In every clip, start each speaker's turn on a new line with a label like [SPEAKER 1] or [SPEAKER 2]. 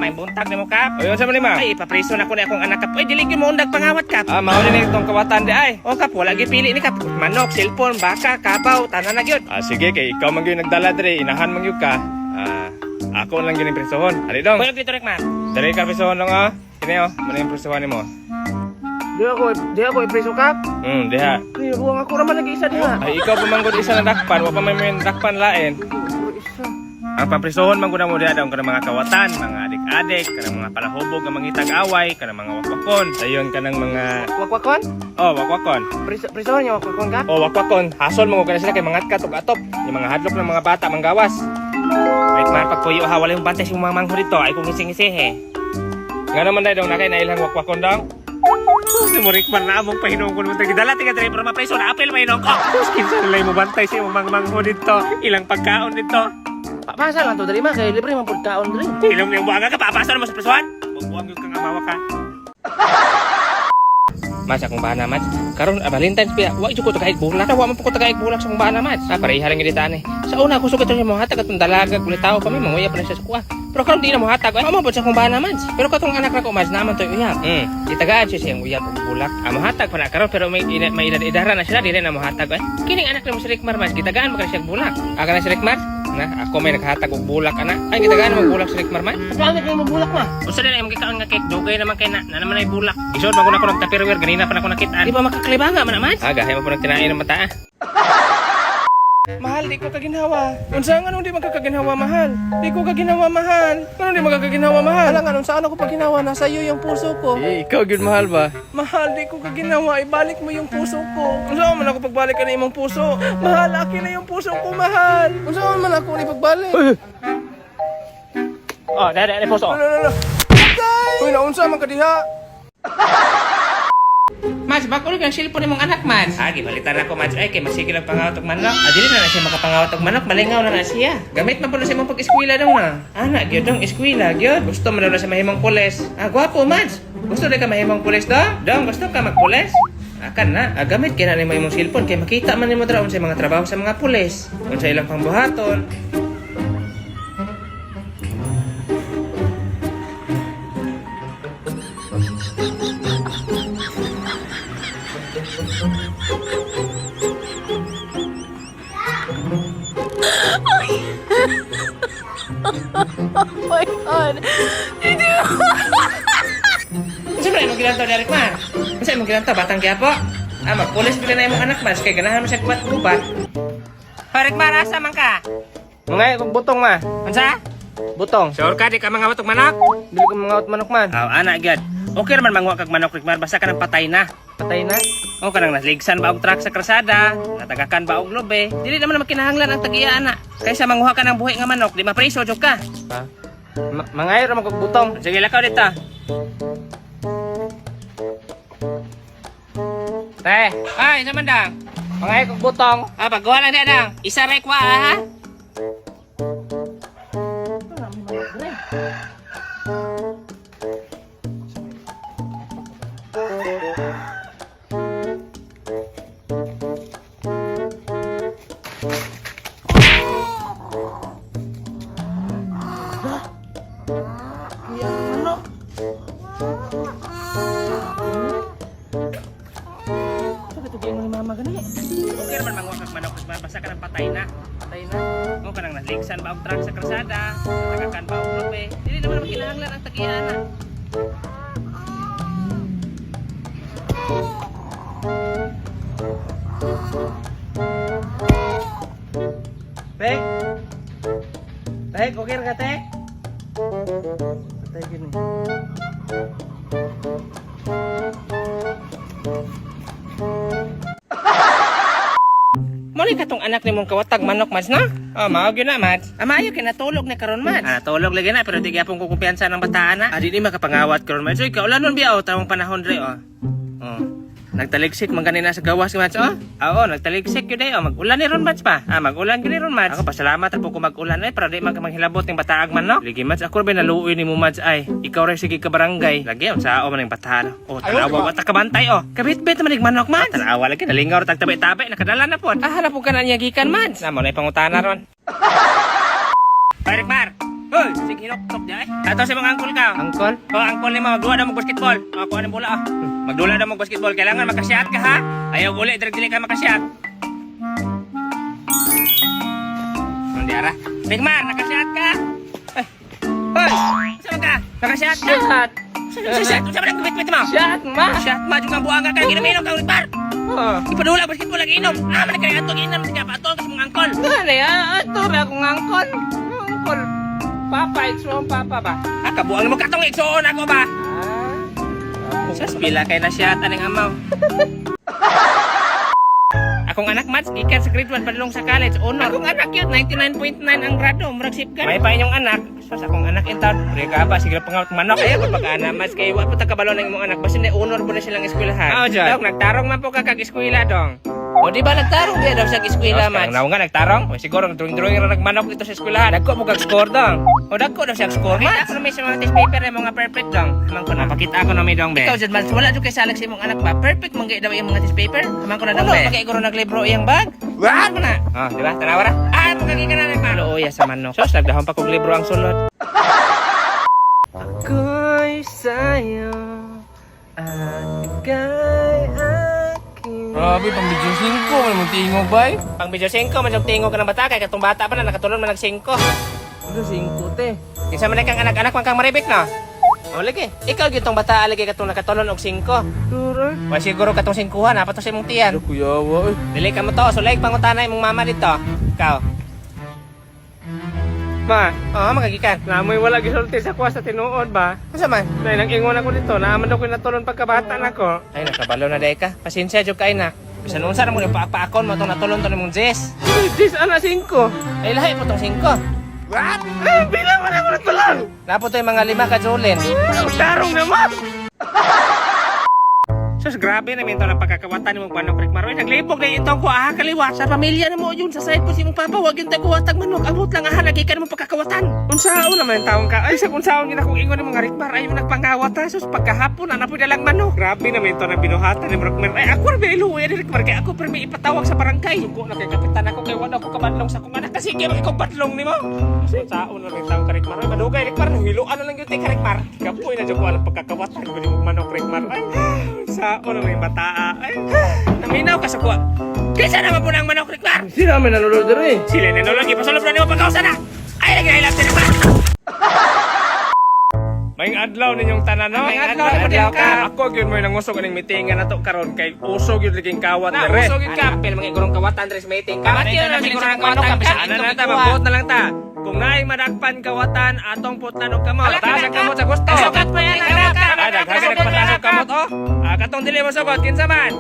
[SPEAKER 1] may buntag ni mo kap.
[SPEAKER 2] O yun sa malima.
[SPEAKER 1] Ay, ipapriso na ko na akong anak kap. Ay, diligin mo undag pangawat kap.
[SPEAKER 2] Mahuli na itong kawatan di ay.
[SPEAKER 1] O kap, wala gipili ni kap. Manok, cellphone, baka, kabaw, tanan na gyud.
[SPEAKER 2] Sige, kay ikaw man yung nagdala dre, inahan man yung ka. Ako lang yun yung presohon. Ali dong.
[SPEAKER 1] Kuyog dito rek man.
[SPEAKER 2] Dre ka presohon dong Kini muna yung presohon mo.
[SPEAKER 1] Di ako ipriso kap.
[SPEAKER 2] Diha.
[SPEAKER 1] Ay, buwang ako naman nag-isa diha.
[SPEAKER 2] Ay, ikaw pamanggod isa na dakpan, wa pa may dakpan lain. Ang pampresohon man guna mo diha daw kanang mga kawatan, mga adik-adik, kanang mga palahubog nga mangitag away, kanang mga wakwakon. Dayon kanang mga
[SPEAKER 1] Wakwakon?
[SPEAKER 2] wakwakon.
[SPEAKER 1] Prisohan niyo wakwakon kap?
[SPEAKER 2] Wakwakon. Hasol mo kana sila kay mga katog atop, yung mga hadlok ng mga bata manggawas.
[SPEAKER 1] Wait man, pagpuyo ha, wala yung bantay sa mga mangho dito. Ay kung ngising-ngisihe.
[SPEAKER 2] Nga naman dahil daw nakay na ilang wakwakon daw.
[SPEAKER 1] Si Morikman na among pahinungkon mo tagidala tiga dre para mapreso na apel mahinong ko. Kinsa nilay mo bantay sa imong mangho dito. Ilang pagkaon dito. Papasa lang to dre ma kay libre man pagkaon dre. Ilang yung buwaga ka papasa na mo sa presuhan. Buwag yung kang amawa ka. Mas akong bana mas. Karon Valentine's pa. Wa jud ko tagaig bulak. Wa man po ko tagaig bulak sa akong bana mas. Pareha lang gid tani. Sa una ko sugat mo hatag atong dalaga kulit tao pa may manguya pa na siya sa kuha. Pero karon di na mo hatag. Ay mo sa akong bana mas. Pero katong anak nako mas naman to uyab. Itagaan siya siyang uyab og bulak. Amo hatag pa na karon pero may idara na siya dili na mo hatag. Kining anak na mo si Rickmar mas gitagaan mo ka siya bulak. Aga na si Rickmar. Na ako may naghatag og bulak ana. Ay gitagaan mo bulak si Rickmar man. Ano ka mo bulak ma? Usa na imong gikaon nga cake dugay naman kay na naman ay bulak. Isod man ko na ko nagtapirwer ganina pa na ko nakitaan. Di ba makakaliba nga man naman? Gahay mo pa nagtinain ng mata.
[SPEAKER 2] Mahal, di ko kaginawa. Unsa nga nung di magkakaginawa, mahal? Di ko kaginawa, mahal. Ano di magkakaginawa, mahal?
[SPEAKER 1] Alang anong saan ako pag ginawa nasa iyo yung puso ko.
[SPEAKER 2] Ikaw gud mahal ba?
[SPEAKER 1] Mahal, di ko kaginawa. Ibalik mo yung puso ko.
[SPEAKER 2] Unsa man ako pagbalik ka na imong puso?
[SPEAKER 1] Mahal, akin na yung puso ko, mahal.
[SPEAKER 2] Unsa man ako ni pagbalik?
[SPEAKER 1] Oh, dali puso.
[SPEAKER 2] Uy, naunsa man ka diha?
[SPEAKER 1] Mas, bako rin ang cellphone mong anak, Mads. Balitan ako, Mads. Ay, kay masigil ang pangawat og manok. Dili na siya makapangawat og manok. Malingaw na siya. Gamit man po na siya mong pag-eskwela daw na. Anak, gyud dong, eskwela, gyud. Gusto mo daw na siya mahimong pulis. Gwapo, Mads. Gusto rin ka mahimong pulis daw? Dong, gusto ka magpulis? Akan na, gamit kaya na mo imong cellphone. Kay makita man nimo daw sa mga trabaho sa mga pulis. Unsa ilang pangbuhaton.
[SPEAKER 3] Oh my God.
[SPEAKER 1] Siyempre, mo gilantaw Derek man. Kasi mo gilantaw, batang kiyapo. Magpulis bila na imong anak man. Kaya ganahan mo siya kubat-kubat. Derek man, asa man ka?
[SPEAKER 2] Mangay kog butong ma.
[SPEAKER 1] Unsa?
[SPEAKER 2] Butong.
[SPEAKER 1] Sure ka, di ka mangawat og manok?
[SPEAKER 2] Dili ko mangawat manok man.
[SPEAKER 1] Anak gyud. Okay naman manguha kag manok Rickmar, basta ka nang patay na.
[SPEAKER 2] Patay na.
[SPEAKER 1] O kanang nasligsan ba og truck sa krasada, natagakan ba og lobe, dili naman makinahanglan ang tag-iya ana. Kaysa manguha ka ng buhi nga manok, di mapriso jud ka.
[SPEAKER 2] Mangay ra man kog butong.
[SPEAKER 1] Sige lakaw dito. Ay, sa mandang.
[SPEAKER 2] Mangay kog butong.
[SPEAKER 1] Pagkuha lang diyan dang. Isa ra kwa ha. Okay naman manguha kag manok, basta ka nang patay na.
[SPEAKER 2] Patay na.
[SPEAKER 1] O kanang nasligsan ba og truck sa krasada, natagakan ba og lobe, dili naman makinahanglan ang tag-iya ana.
[SPEAKER 2] Tek. Tek, okay ra ka, Tek? Patay gini.
[SPEAKER 1] Muli katong anak nimong kawatag manok Mads na? Mao gyud na Mads. Maayo kay natulog na karon Mads. Natulog lagi na pero di gyapon ko kumpiyansa ng bataan na. Di makapangawat karon Mads. Oy, kaulan biya tawong panahon dre Nagtaligsik man kanina sa gawas Mads Oo, nagtaligsik yun mag-ulan ni ron Mads pa. Mag-ulan yun ni ron Mads. Ako pasalamat po ko mag-ulan para di manghilabot ng bataag man no. Ligi Mads, ako rin naluoy ni mo Mads ay. Ikaw rin sige ka barangay. Lagi sao man ng bataan. Tanawa at kabantay Kabit-bit man ng manok Mads. Tanawa lagi nalingaw tag tabi-tabi nakadala na po. Hanap po ka na niya gikan Mads. Namo na ipangutana ron. Rickmar. Hoy, sige
[SPEAKER 2] tok di ay. Ato si mga angkol ka.
[SPEAKER 1] Angkol?
[SPEAKER 2] O angkol ni mo magduwa daw mo basketball. O kuha ng bola ah. Magdula daw mo basketball. Kailangan makasyat ka ha. Ayaw uli dili ka makasyat. Hindi ara. Rigmar, nakasyat ka. Hoy, saan ka? Nakasyat ka.
[SPEAKER 1] Shot!
[SPEAKER 2] Shot, saan ba nagkumit mo?
[SPEAKER 1] Shot, ma!
[SPEAKER 2] Shot, ma, yung mga buanga ka. Ginaminom ka, Rigmar.
[SPEAKER 1] Oh.
[SPEAKER 2] Ipadula basketball lagi inom. Ah, man kaya ato inom siya pa atol kasi mga angkol.
[SPEAKER 1] Gani, ato ba akong angkol? Angkol. Papa, iksuong papa ba?
[SPEAKER 2] Ah, kabuang mo katong igsoon ako ba? Sas pila kay na siya taning amaw. Akong anak Mats, gikan sa grade 1 padulong sa college, honor. Akong anak yun, 99.9 ang grado, murag sipgan. May pa inyong anak, sus akong anak in town. Puri ka ba, sige pangalat manok. Kaya pagpakaana Mats, kay wa po takabalo ng imong anak, basta na honor po na silang eskwelahan. Oo, John. Dok, nagtarong man po ka kag eskwela dong.
[SPEAKER 1] O di ba nagtarong dia daw sa eskwela, Mats?
[SPEAKER 2] Naw nga nagtarong. O siguro drawing ra nagmanok dito sa eskwelahan. Dagko mo kag score dong. O dagko daw siya score. Mats, ano may sa mga test paper ay mga perfect dong. Amang ko na pakita ko na may dong be. Ikaw jud Mats, wala jud kay salag sa imong anak ba? Perfect man gay daw yung mga test paper. Amang ko na dong be. Ano kay guro naglibro iyang bag? What mo na? Oh, di ba? Tanawa ra. Ah, magagi ka na nagmalo. Luoya sa manok. Sos, nagdahon pa kog libro ang sulod.
[SPEAKER 1] Ako'y sa'yo at ika'y akin.
[SPEAKER 4] Grabe, pang video 5, may mong tingog ba eh?
[SPEAKER 2] Pang video 5, man tingog ka ng bata kay katong bata pa na nakatulon man nag 5.
[SPEAKER 1] Ano, 5 te?
[SPEAKER 2] Kinsa man kang anak-anak man kang maribik na. O lagi, ikaw gyud tong bata lagi katong nakatulon og 5.
[SPEAKER 1] Sure.
[SPEAKER 2] Wa siguro katong 5 na pato sa imong tiyan.
[SPEAKER 4] Kuyawa eh.
[SPEAKER 2] Dili ka mo to, sulayg pangutanay imong mama dito. Ikaw.
[SPEAKER 1] Ma,
[SPEAKER 2] Magagikan.
[SPEAKER 1] namoy wala gisulti sa kuha sa tinuod ba?
[SPEAKER 2] Unsa man?
[SPEAKER 1] Nay, nag-ingon ako dito, naaman daw ko natulon pagkabata na ko.
[SPEAKER 2] Ay nakabalo na day ka. Pasensya jud kay na. Bisan unsa na mo paakon mo tong natulon to nimong Jess.
[SPEAKER 1] Dis, ana 5.
[SPEAKER 2] Ay lahi po tong 5.
[SPEAKER 1] What? Ay, bilang mo na ako natulon!
[SPEAKER 2] Napo to yung mga 5 ka Jolin.
[SPEAKER 1] Tarong naman!
[SPEAKER 2] Sus, grabe na minto ng pagkakawatan ni mong panok Rigmar. Ay, naglibog na itong ko kaliwa. Sa pamilya na mo yun, sa side po si mong papa, wag yung taguwatag manok. Amot lang lagi ka namang pagkakawatan.
[SPEAKER 1] Unsaon naman taong ka? Ay, sa unsaon yun akong ingon ng mga Rigmar. Ay, yung nagpangawat ha. Sus, pagkahapon, anapoy na lang manok. Grabe na minto ng binuhatan ni Rigmar. Ay, ako rin may iluwi ni Rigmar. Kaya ako pero may ipatawag sa barangay. Suko na kay kapitan ako. Kaya wala ko kabadlong sa kong anak. Kasi kaya makikabadlong ni mo. Unsaon na rin taong ka Rigmar. Ay, madugay Rigmar. Hiluan na lang yun ka Rigmar. Kapoy na dyan ko alam pagkakawatan ko ni mong manok Rigmar. Ay, unsaon na rin bata. Ay, naminaw ka sa kuwa. Kaysa naman po ng manok, Rigmar?
[SPEAKER 4] Sino namin nanonood rin?
[SPEAKER 2] Sila na nulog, ipasulog na niyo pagkausa na. Ay, nag-hilap sa naman.
[SPEAKER 4] Maying adlaw ninyong tanan no?
[SPEAKER 2] Maying adlaw na din ka.
[SPEAKER 4] Ako gyud mo nangusog aning meetingan nato karon kay usog gyud liging kawat
[SPEAKER 2] Na,
[SPEAKER 4] dire.
[SPEAKER 2] usogin ka. Pero mga igurong kawatan, Andres Meeting ka.
[SPEAKER 1] Mati na siguro ng manok ka.
[SPEAKER 4] Ano na ta, mabuot na lang ta. Kung naay madakpan kawatan atong putlan og kamot. Taas ang kamot sa gusto.
[SPEAKER 2] Sugat pa yan, anak.
[SPEAKER 4] Ay, daghagan ang patasok kamot oh. Katong dili mo sugot kinsa man?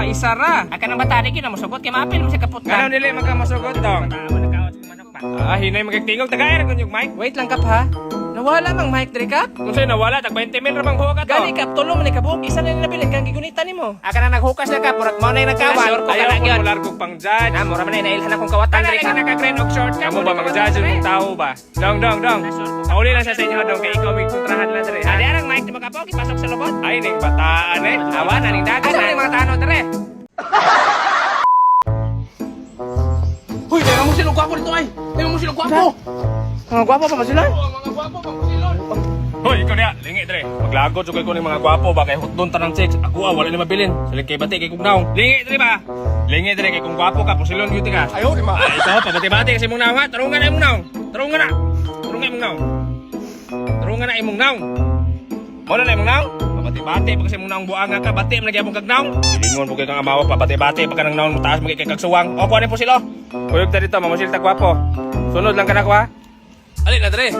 [SPEAKER 4] Isa ra.
[SPEAKER 2] Aka ng bata, di mo sugot kay mapil mo siya kaput ka.
[SPEAKER 4] Kano dili magkamasugot dong?
[SPEAKER 2] Tama na kawat sa manok pa.
[SPEAKER 4] Hinay magtingog tagay ra kun yung mic.
[SPEAKER 1] Wait lang kap ha. Nawala mang mic diri kap.
[SPEAKER 4] Kung sa'yo nawala, tag 20 mil ramang huwag ka to.
[SPEAKER 1] Gani kap, tulong man ni kabuk. Isa na nabilin kang gigunita nimo.
[SPEAKER 2] Aka na naghukas na ka, purak mo na yung nagkawat.
[SPEAKER 4] Sure ko
[SPEAKER 2] Ayaw
[SPEAKER 4] ka
[SPEAKER 2] ko yun.
[SPEAKER 4] mular kong pang judge.
[SPEAKER 2] Na, mura man na inailhan akong kawatan,
[SPEAKER 4] Tana
[SPEAKER 2] Andres.
[SPEAKER 4] ka naka-green og short ka. Kamu ba mga judge ng tao ba? Dong. Pauli lang siya sa inyo dong kay ikaw may kontrahan lang dire.
[SPEAKER 2] Adi arang mic di makapaw, ipasok sa lubot.
[SPEAKER 4] Ay, ning bataan eh.
[SPEAKER 2] Awa na ning dagat
[SPEAKER 1] Asa
[SPEAKER 2] na.
[SPEAKER 1] ni mga tanod dire?
[SPEAKER 4] Hoy, teka mo silong gwapo dito ay. Teka mo silong gwapo.
[SPEAKER 1] Mga gwapo pa ba sila?
[SPEAKER 4] Mga gwapo pang silon. Hoy, ikaw niya, lingi dire. Maglagot jud kay ko ning mga gwapo ba kay hutdon tanang chicks. Ako wala ni mabilin. Saling kay bati kay kugnaw. Lingi dire ba? Lingi dire kay kung gwapo ka, pusilon gyud ka. Ayo di ma. Ay, ikaw pabati-bati kasi mong naw ha. Tarungan na imong naw. Tarungan na imong naw. Mo na imong naw. Pabati-bati pag kasi mong naw buanga ka, bati man gyapon kag naw. Ilingon po kay kang amawa pabati-bati pag kanang naw mo taas magay kay kagsuwang. O kuha ni po sila. Uyog ta dito, mamusil ta gwapo. Sunod lang ka na ko ha. Ali na dire.